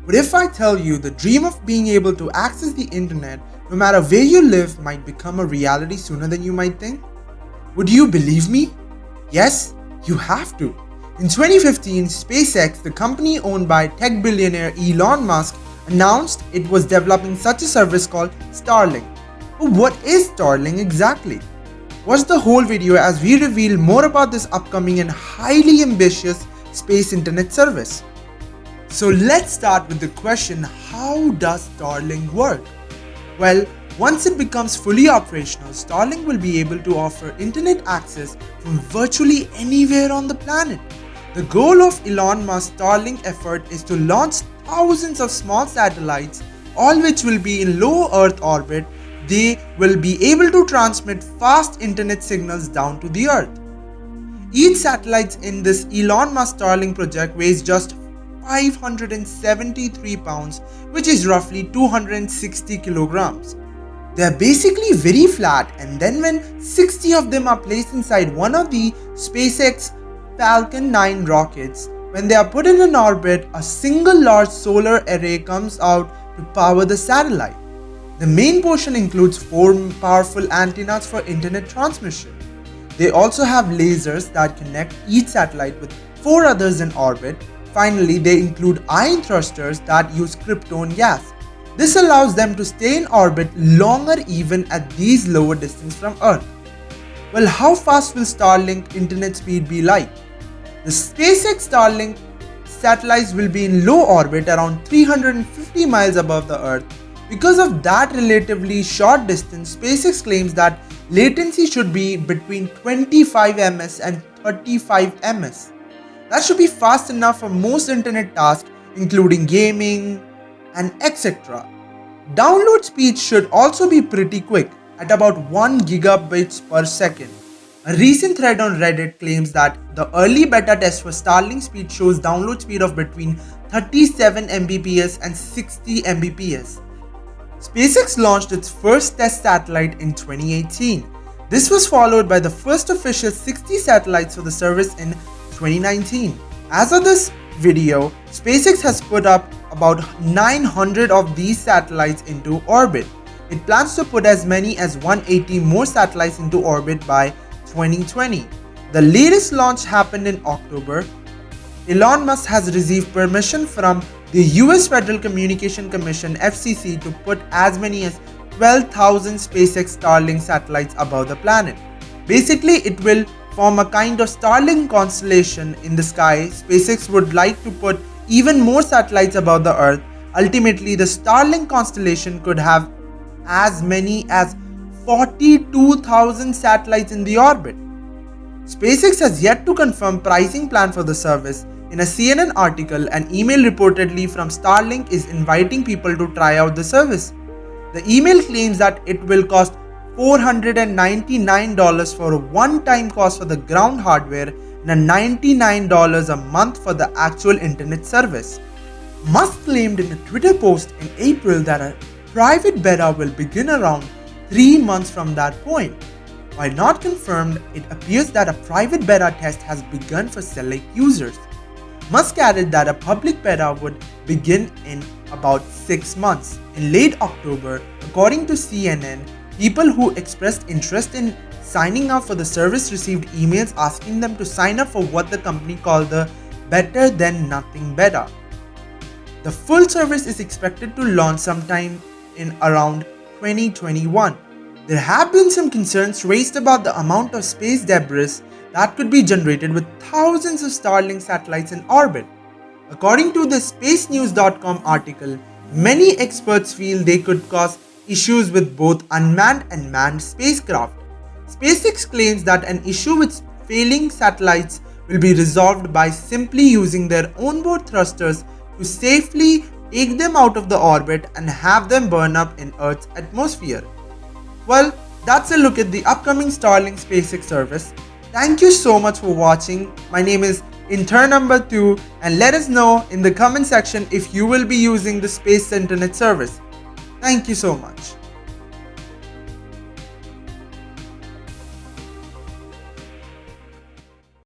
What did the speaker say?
What if I tell you the dream of being able to access the internet no matter where you live might become a reality sooner than you might think? Would you believe me? Yes, you have to. In 2015, SpaceX, the company owned by tech billionaire Elon Musk, announced it was developing such a service called StarLink. But what is StarLink exactly? Watch the whole video as we reveal more about this upcoming and highly ambitious space internet service. So let's start with the question, how does StarLink work? Well, once it becomes fully operational, StarLink will be able to offer internet access from virtually anywhere on the planet. The goal of Elon Musk's StarLink effort is to launch thousands of small satellites, all which will be in low Earth orbit. They will be able to transmit fast internet signals down to the Earth. Each satellite in this Elon Musk StarLink project weighs just 573 pounds, which is roughly 260 kilograms. They are basically very flat, and then when 60 of them are placed inside one of the SpaceX Falcon 9 rockets, when they are put in an orbit, a single large solar array comes out to power the satellite. The main portion includes 4 powerful antennas for internet transmission. They also have lasers that connect each satellite with 4 others in orbit. Finally, they include ion thrusters that use krypton gas. This allows them to stay in orbit longer even at these lower distances from Earth. Well, how fast will Starlink internet speed be like? The SpaceX Starlink satellites will be in low orbit around 350 miles above the Earth. Because of that relatively short distance, SpaceX claims that latency should be between 25 ms and 35 ms. That should be fast enough for most internet tasks, including gaming and etc. Download speed should also be pretty quick, at about 1 gigabits per second. A recent thread on Reddit claims that the early beta test for Starlink speed shows download speed of between 37 Mbps and 60 Mbps. SpaceX launched its first test satellite in 2018. This was followed by the first official 60 satellites for the service in 2019. As of this video, SpaceX has put up about 900 of these satellites into orbit. It plans to put as many as 180 more satellites into orbit by 2020. The latest launch happened in October. Elon Musk has received permission from the US Federal Communication Commission (FCC) to put as many as 12,000 SpaceX Starlink satellites above the planet. Basically, it will form a kind of Starlink constellation in the sky. SpaceX would like to put even more satellites above the Earth. Ultimately, the Starlink constellation could have as many as 42,000 satellites in the orbit. SpaceX has yet to confirm pricing plan for the service. In a CNN article, an email reportedly from Starlink is inviting people to try out the service. The email claims that it will cost $499 for a one-time cost for the ground hardware and $99 a month for the actual internet service. Musk claimed in a Twitter post in April that a private beta will begin around 3 months from that point. While not confirmed, it appears that a private beta test has begun for select users. Musk added that a public beta would begin in about 6 months. In late October, according to CNN, people who expressed interest in signing up for the service received emails asking them to sign up for what the company called the Better Than Nothing beta. The full service is expected to launch sometime in around 2021. There have been some concerns raised about the amount of space debris that could be generated with thousands of Starlink satellites in orbit. According to the spacenews.com article, many experts feel they could cause issues with both unmanned and manned spacecraft. SpaceX claims that an issue with failing satellites will be resolved by simply using their onboard thrusters to safely take them out of the orbit and have them burn up in Earth's atmosphere. Well, that's a look at the upcoming Starlink SpaceX service. Thank you so much for watching. My name is intern number 2, and let us know in the comment section if you will be using the space internet service. Thank you so much.